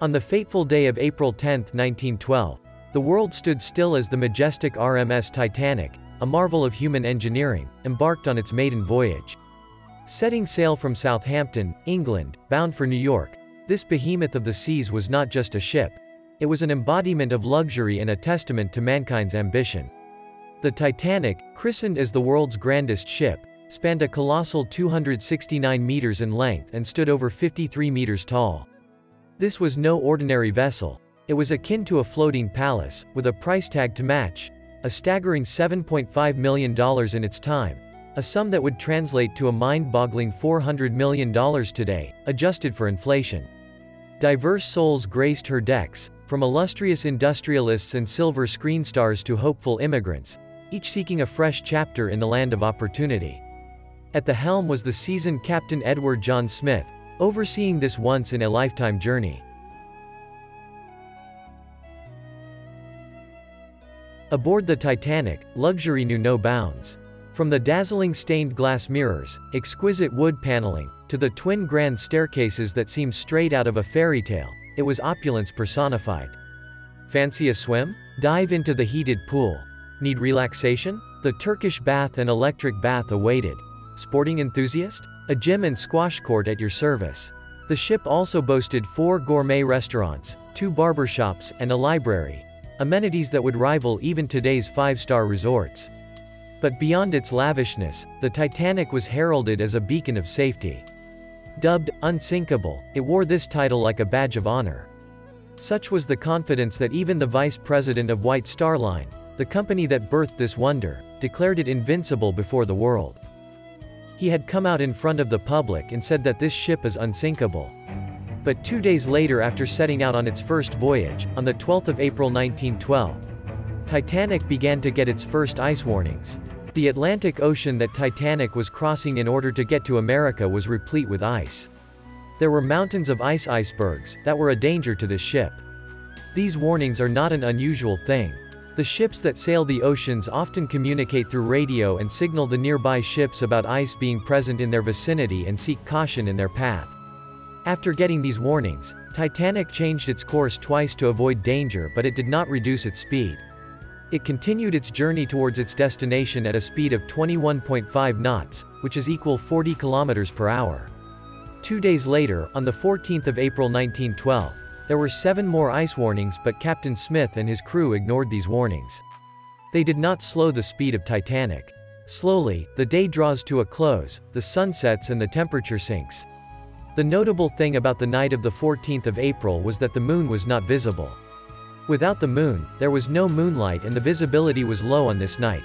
On the fateful day of April 10, 1912, the world stood still as the majestic RMS Titanic, a marvel of human engineering, embarked on its maiden voyage. Setting sail from Southampton, England, bound for New York, this behemoth of the seas was not just a ship. It was an embodiment of luxury and a testament to mankind's ambition. The Titanic, christened as the world's grandest ship, spanned a colossal 269 meters in length and stood over 53 meters tall. This was no ordinary vessel. It was akin to a floating palace, with a price tag to match, a staggering $7.5 million in its time, a sum that would translate to a mind-boggling $400 million today, adjusted for inflation. Diverse souls graced her decks, from illustrious industrialists and silver screen stars to hopeful immigrants, each seeking a fresh chapter in the land of opportunity. At the helm was the seasoned Captain Edward John Smith, overseeing this once-in-a-lifetime journey. Aboard the Titanic, luxury knew no bounds. From the dazzling stained glass mirrors, exquisite wood paneling, to the twin grand staircases that seemed straight out of a fairy tale, it was opulence personified. Fancy a swim? Dive into the heated pool. Need relaxation? The Turkish bath and electric bath awaited. Sporting enthusiast? A gym and squash court at your service. The ship also boasted 4 gourmet restaurants, 2 barbershops, and a library. Amenities that would rival even today's 5-star resorts. But beyond its lavishness, the Titanic was heralded as a beacon of safety. Dubbed unsinkable, it wore this title like a badge of honor. Such was the confidence that even the vice president of White Star Line, the company that birthed this wonder, declared it invincible before the world. He had come out in front of the public and said that this ship is unsinkable. But 2 days later, after setting out on its first voyage, on the 12th of April 1912, Titanic began to get its first ice warnings. The Atlantic Ocean that Titanic was crossing in order to get to America was replete with ice. There were mountains of icebergs that were a danger to this ship. These warnings are not an unusual thing. The ships that sail the oceans often communicate through radio and signal the nearby ships about ice being present in their vicinity and seek caution in their path. After getting these warnings, Titanic changed its course twice to avoid danger, but it did not reduce its speed. It continued its journey towards its destination at a speed of 21.5 knots, which is equal 40 kilometers per hour. 2 days later, on the 14th of April 1912, there were 7 more ice warnings, but Captain Smith and his crew ignored these warnings. They did not slow the speed of Titanic. Slowly, the day draws to a close, the sun sets and the temperature sinks. The notable thing about the night of the 14th of April was that the moon was not visible. Without the moon, there was no moonlight and the visibility was low on this night.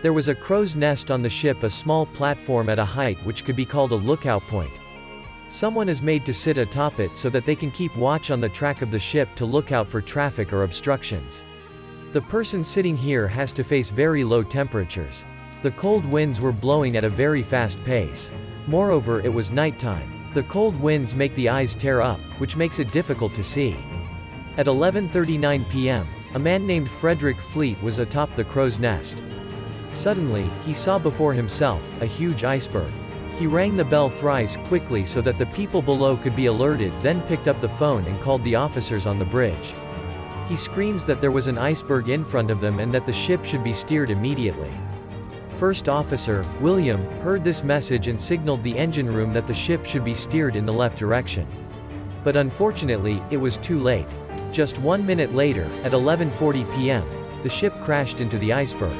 There was a crow's nest on the ship, a small platform at a height which could be called a lookout point. Someone is made to sit atop it so that they can keep watch on the track of the ship to look out for traffic or obstructions. The person sitting here has to face very low temperatures. The cold winds were blowing at a very fast pace. Moreover, it was nighttime. The cold winds make the eyes tear up, which makes it difficult to see. At 11:39 p.m., a man named Frederick Fleet was atop the crow's nest. Suddenly, he saw before himself a huge iceberg. He rang the bell thrice quickly so that the people below could be alerted, then picked up the phone and called the officers on the bridge. He screams that there was an iceberg in front of them and that the ship should be steered immediately. First Officer, William, heard this message and signaled the engine room that the ship should be steered in the left direction. But unfortunately, it was too late. Just 1 minute later, at 11:40 p.m., the ship crashed into the iceberg.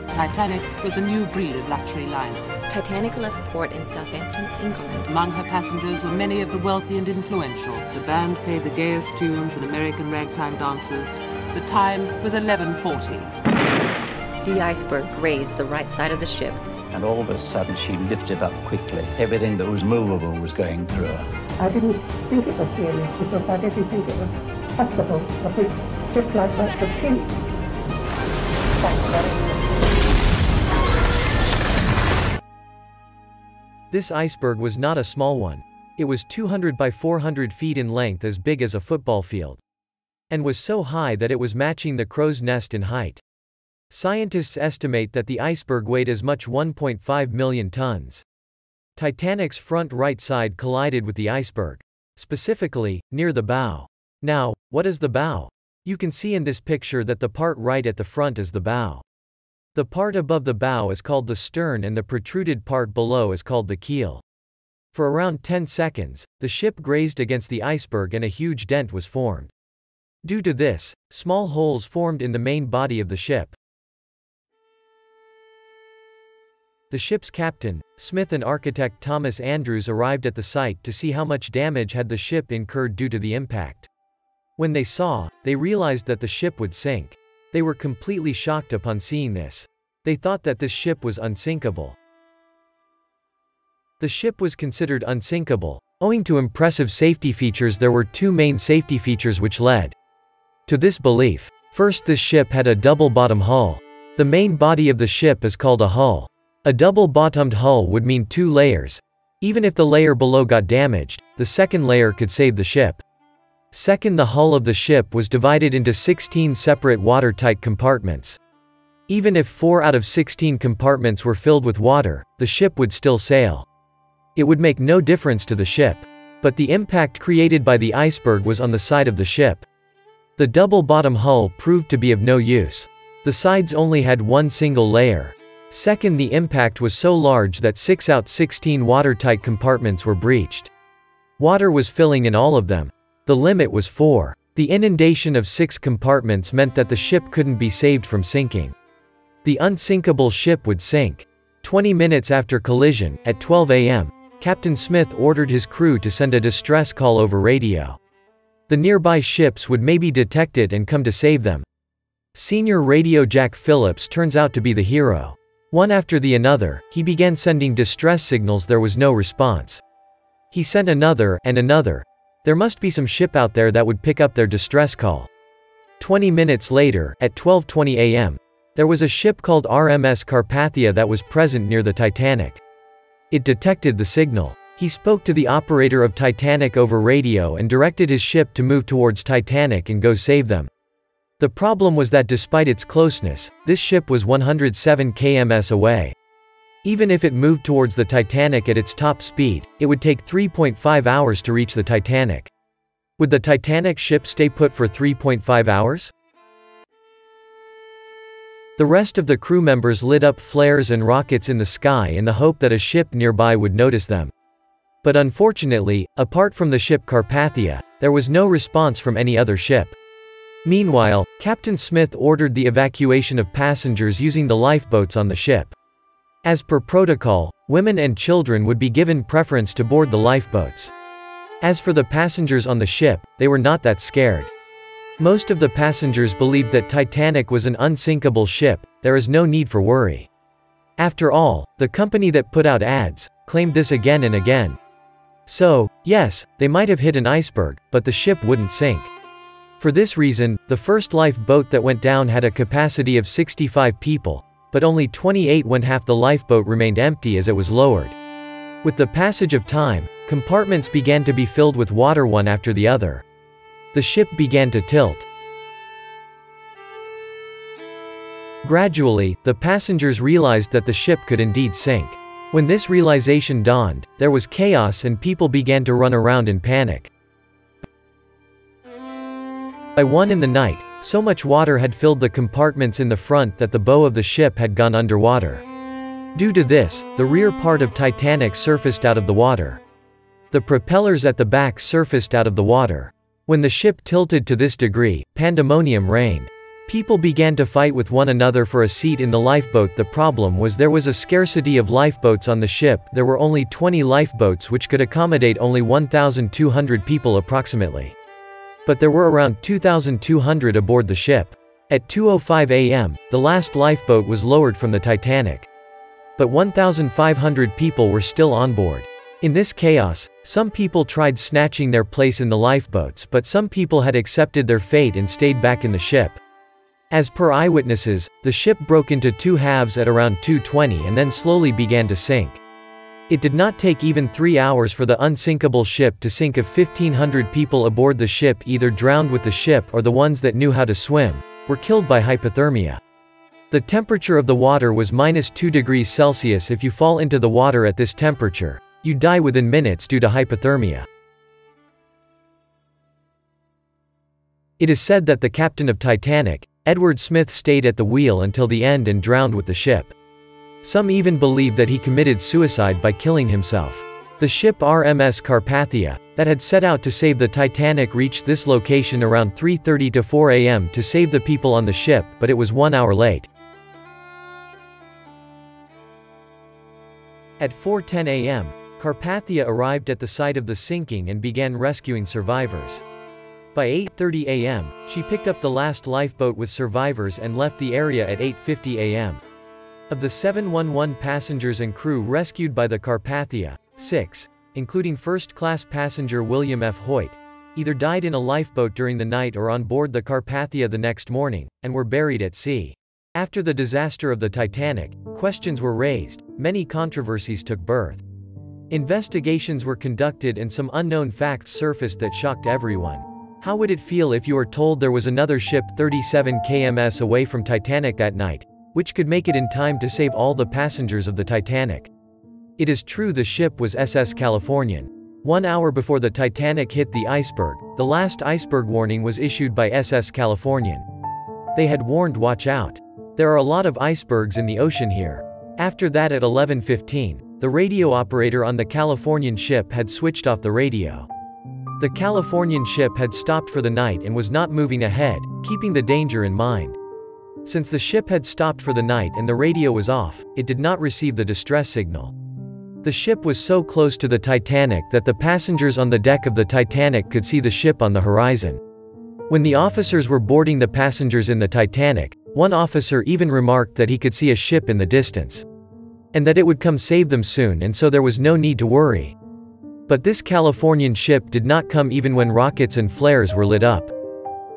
Titanic was a new breed of luxury liner. Titanic left port in Southampton, England. Among her passengers were many of the wealthy and influential. The band played the gayest tunes and American ragtime dancers. The time was 11:40. The iceberg grazed the right side of the ship. And all of a sudden she lifted up quickly. Everything that was movable was going through her. I didn't think it was serious because I didn't think it was possible. A big ship like that to sink. Thanks very much. This iceberg was not a small one. It was 200 by 400 feet in length, as big as a football field. And was so high that it was matching the crow's nest in height. Scientists estimate that the iceberg weighed as much 1.5 million tons. Titanic's front right side collided with the iceberg. specifically, near the bow. Now, what is the bow? You can see in this picture that the part right at the front is the bow. The part above the bow is called the stern and the protruded part below is called the keel. For around 10 seconds, the ship grazed against the iceberg and a huge dent was formed. Due to this, small holes formed in the main body of the ship. The ship's captain, Smith, and architect Thomas Andrews arrived at the site to see how much damage had the ship incurred due to the impact. When they realized that the ship would sink. They were completely shocked upon seeing this. They thought that this ship was unsinkable. The ship was considered unsinkable. Owing to impressive safety features, there were two main safety features which led to this belief. First, this ship had a double-bottom hull. The main body of the ship is called a hull. A double-bottomed hull would mean 2 layers. Even if the layer below got damaged, the second layer could save the ship. Second, the hull of the ship was divided into 16 separate watertight compartments. Even if 4 out of 16 compartments were filled with water, the ship would still sail. It would make no difference to the ship. But the impact created by the iceberg was on the side of the ship. The double-bottom hull proved to be of no use. The sides only had one single layer. Second, the impact was so large that 6 out of 16 watertight compartments were breached. Water was filling in all of them. The limit was 4. The inundation of 6 compartments meant that the ship couldn't be saved from sinking. The unsinkable ship would sink. 20 minutes after collision, at 12 a.m., Captain Smith ordered his crew to send a distress call over radio. The nearby ships would maybe detect it and come to save them. Senior Radio Jack Phillips turns out to be the hero. One after the another, he began sending distress signals. There was no response. He sent another and another. There must be some ship out there that would pick up their distress call. 20 minutes later, at 12:20 a.m., there was a ship called RMS Carpathia that was present near the Titanic. It detected the signal. He spoke to the operator of Titanic over radio and directed his ship to move towards Titanic and go save them. The problem was that despite its closeness, this ship was 107 km away. Even if it moved towards the Titanic at its top speed, it would take 3.5 hours to reach the Titanic. Would the Titanic ship stay put for 3.5 hours? The rest of the crew members lit up flares and rockets in the sky in the hope that a ship nearby would notice them. But unfortunately, apart from the ship Carpathia, there was no response from any other ship. Meanwhile, Captain Smith ordered the evacuation of passengers using the lifeboats on the ship. As per protocol, women and children would be given preference to board the lifeboats. As for the passengers on the ship, they were not that scared. Most of the passengers believed that Titanic was an unsinkable ship. There is no need for worry. After all, the company that put out ads claimed this again and again. So, yes, they might have hit an iceberg, but the ship wouldn't sink. For this reason, the first lifeboat that went down had a capacity of 65 people, but only 28 when half the lifeboat remained empty as it was lowered. With the passage of time, compartments began to be filled with water one after the other. The ship began to tilt. Gradually, the passengers realized that the ship could indeed sink. When this realization dawned, there was chaos and people began to run around in panic. By 1 in the night, so much water had filled the compartments in the front that the bow of the ship had gone underwater. Due to this, the rear part of Titanic surfaced out of the water. The propellers at the back surfaced out of the water. When the ship tilted to this degree, pandemonium reigned. People began to fight with one another for a seat in the lifeboat. The problem was there was a scarcity of lifeboats on the ship. There were only 20 lifeboats which could accommodate only 1,200 people approximately. But there were around 2,200 aboard the ship. At 2:05 a.m., the last lifeboat was lowered from the Titanic. But 1,500 people were still on board. In this chaos, some people tried snatching their place in the lifeboats, but some people had accepted their fate and stayed back in the ship. As per eyewitnesses, the ship broke into 2 halves at around 2:20 and then slowly began to sink. It did not take even 3 hours for the unsinkable ship to sink. Of 1,500 people aboard the ship either drowned with the ship or the ones that knew how to swim were killed by hypothermia. The temperature of the water was -2 degrees Celsius. If you fall into the water at this temperature, you die within minutes due to hypothermia. It is said that the captain of Titanic, Edward Smith, stayed at the wheel until the end and drowned with the ship. Some even believe that he committed suicide by killing himself. The ship RMS Carpathia, that had set out to save the Titanic, reached this location around 3:30 to 4 a.m. to save the people on the ship, but it was 1 hour late. At 4:10 a.m., Carpathia arrived at the site of the sinking and began rescuing survivors. By 8:30 a.m., she picked up the last lifeboat with survivors and left the area at 8:50 a.m. Of the 711 passengers and crew rescued by the Carpathia, 6, including first-class passenger William F. Hoyt, either died in a lifeboat during the night or on board the Carpathia the next morning, and were buried at sea. After the disaster of the Titanic, questions were raised, many controversies took birth. Investigations were conducted and some unknown facts surfaced that shocked everyone. How would it feel if you were told there was another ship 37 km away from Titanic that night, which could make it in time to save all the passengers of the Titanic? It is true the ship was SS Californian. 1 hour before the Titanic hit the iceberg, the last iceberg warning was issued by SS Californian. They had warned, watch out. There are a lot of icebergs in the ocean here. After that at 11:15, the radio operator on the Californian ship had switched off the radio. The Californian ship had stopped for the night and was not moving ahead, keeping the danger in mind. Since the ship had stopped for the night and the radio was off, it did not receive the distress signal. The ship was so close to the Titanic that the passengers on the deck of the Titanic could see the ship on the horizon. When the officers were boarding the passengers in the Titanic, one officer even remarked that he could see a ship in the distance, and that it would come save them soon, and so there was no need to worry. But this Californian ship did not come even when rockets and flares were lit up.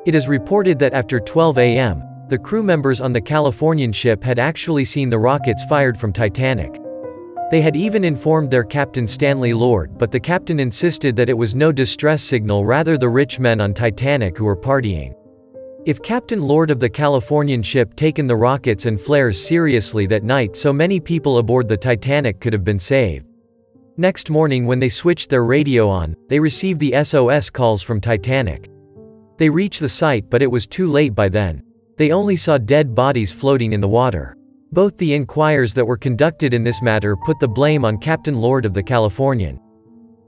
It is reported that after 12 a.m., the crew members on the Californian ship had actually seen the rockets fired from Titanic. They had even informed their captain Stanley Lord, but the captain insisted that it was no distress signal, rather the rich men on Titanic who were partying. If Captain Lord of the Californian ship taken the rockets and flares seriously that night, so many people aboard the Titanic could have been saved. Next morning when they switched their radio on, they received the SOS calls from Titanic. They reached the site, but it was too late by then. They only saw dead bodies floating in the water. Both the inquiries that were conducted in this matter put the blame on Captain Lord of the Californian.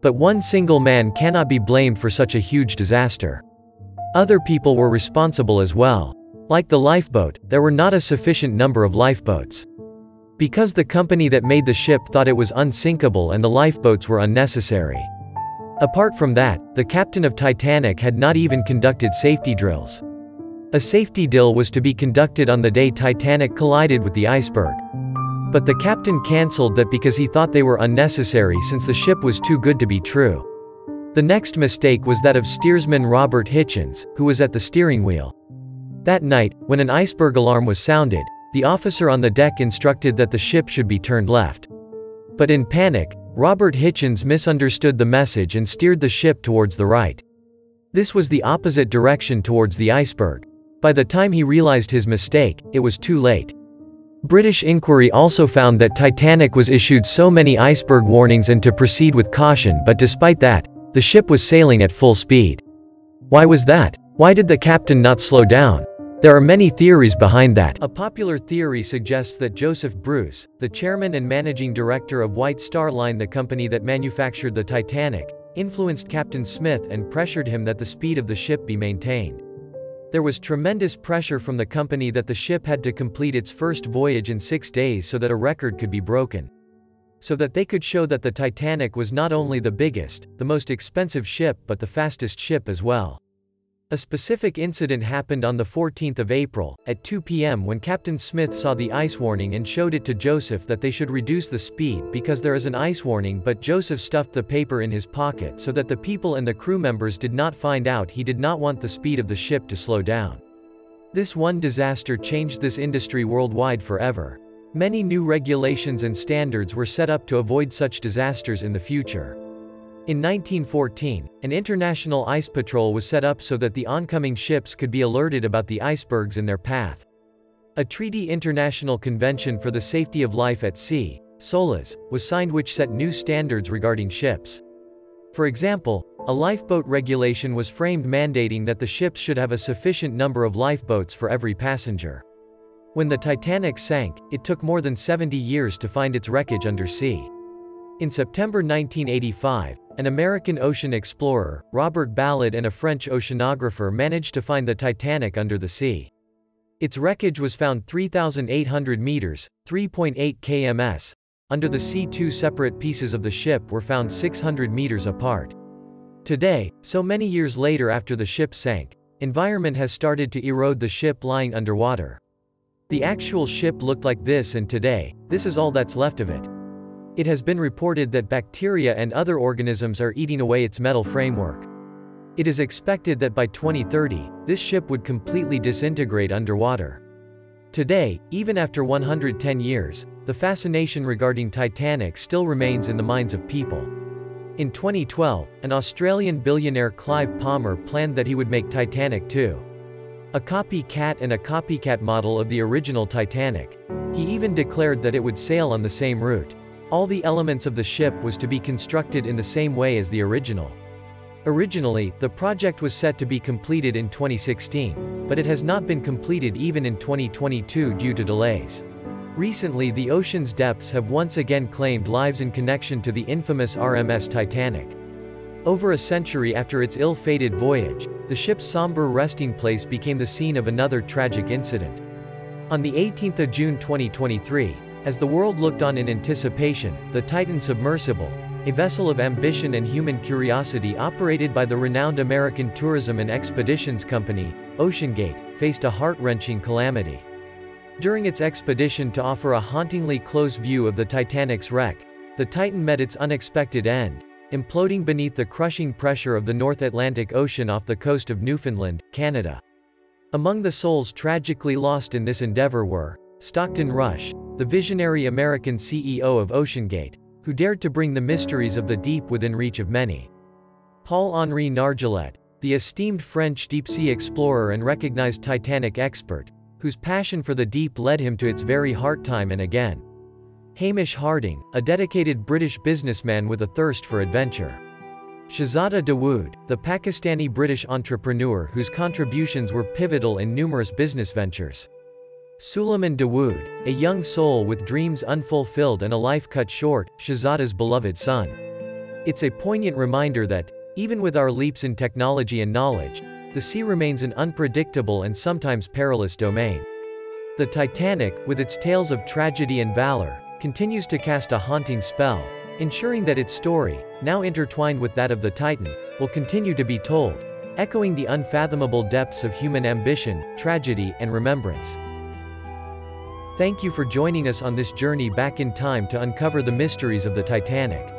But one single man cannot be blamed for such a huge disaster. Other people were responsible as well. Like the lifeboat, there were not a sufficient number of lifeboats. Because the company that made the ship thought it was unsinkable and the lifeboats were unnecessary. Apart from that, the captain of Titanic had not even conducted safety drills. A safety drill was to be conducted on the day Titanic collided with the iceberg. But the captain cancelled that because he thought they were unnecessary since the ship was too good to be true. The next mistake was that of steersman Robert Hitchens, who was at the steering wheel. That night, when an iceberg alarm was sounded, the officer on the deck instructed that the ship should be turned left. But in panic, Robert Hitchens misunderstood the message and steered the ship towards the right. This was the opposite direction towards the iceberg. By the time he realized his mistake, it was too late. British inquiry also found that Titanic was issued so many iceberg warnings and to proceed with caution, but despite that, the ship was sailing at full speed. Why was that? Why did the captain not slow down? There are many theories behind that. A popular theory suggests that Joseph Bruce, the chairman and managing director of White Star Line, the company that manufactured the Titanic, influenced Captain Smith and pressured him that the speed of the ship be maintained. There was tremendous pressure from the company that the ship had to complete its first voyage in 6 days so that a record could be broken. So that they could show that the Titanic was not only the biggest, the most expensive ship, but the fastest ship as well. A specific incident happened on the 14th of April, at 2 p.m. when Captain Smith saw the ice warning and showed it to Joseph that they should reduce the speed because there is an ice warning, but Joseph stuffed the paper in his pocket so that the people and the crew members did not find out. He did not want the speed of the ship to slow down. This one disaster changed this industry worldwide forever. Many new regulations and standards were set up to avoid such disasters in the future. In 1914, an international ice patrol was set up so that the oncoming ships could be alerted about the icebergs in their path. A treaty, International Convention for the Safety of Life at Sea, SOLAS, was signed, which set new standards regarding ships. For example, a lifeboat regulation was framed mandating that the ships should have a sufficient number of lifeboats for every passenger. When the Titanic sank, it took more than 70 years to find its wreckage under sea. In September 1985, an American ocean explorer, Robert Ballard, and a French oceanographer managed to find the Titanic under the sea. Its wreckage was found 3,800 meters, 3.8 kms, under the sea. Two separate pieces of the ship were found 600 meters apart. Today, so many years later after the ship sank, environment has started to erode the ship lying underwater. The actual ship looked like this, and today, this is all that's left of it. It has been reported that bacteria and other organisms are eating away its metal framework. It is expected that by 2030, this ship would completely disintegrate underwater. Today, even after 110 years, the fascination regarding Titanic still remains in the minds of people. In 2012, an Australian billionaire Clive Palmer planned that he would make Titanic 2. A copycat and a copycat model of the original Titanic. He even declared that it would sail on the same route. All the elements of the ship was to be constructed in the same way as the original. Originally, the project was set to be completed in 2016, but it has not been completed even in 2022 due to delays. Recently, the ocean's depths have once again claimed lives in connection to the infamous RMS Titanic. Over a century after its ill-fated voyage, the ship's somber resting place became the scene of another tragic incident. On the 18th of June 2023, as the world looked on in anticipation, the Titan submersible, a vessel of ambition and human curiosity operated by the renowned American tourism and expeditions company, OceanGate, faced a heart-wrenching calamity. During its expedition to offer a hauntingly close view of the Titanic's wreck, the Titan met its unexpected end, imploding beneath the crushing pressure of the North Atlantic Ocean off the coast of Newfoundland, Canada. Among the souls tragically lost in this endeavor were Stockton Rush, the visionary American CEO of OceanGate, who dared to bring the mysteries of the deep within reach of many. Paul-Henri Nargeolet, the esteemed French deep-sea explorer and recognized Titanic expert, whose passion for the deep led him to its very heart time and again. Hamish Harding, a dedicated British businessman with a thirst for adventure. Shahzada Dawood, the Pakistani-British entrepreneur whose contributions were pivotal in numerous business ventures. Suleiman Dawood, a young soul with dreams unfulfilled and a life cut short, Shahzada's beloved son. It's a poignant reminder that, even with our leaps in technology and knowledge, the sea remains an unpredictable and sometimes perilous domain. The Titanic, with its tales of tragedy and valor, continues to cast a haunting spell, ensuring that its story, now intertwined with that of the Titan, will continue to be told, echoing the unfathomable depths of human ambition, tragedy, and remembrance. Thank you for joining us on this journey back in time to uncover the mysteries of the Titanic.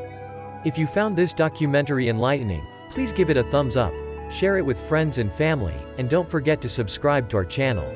If you found this documentary enlightening, please give it a thumbs up, share it with friends and family, and don't forget to subscribe to our channel.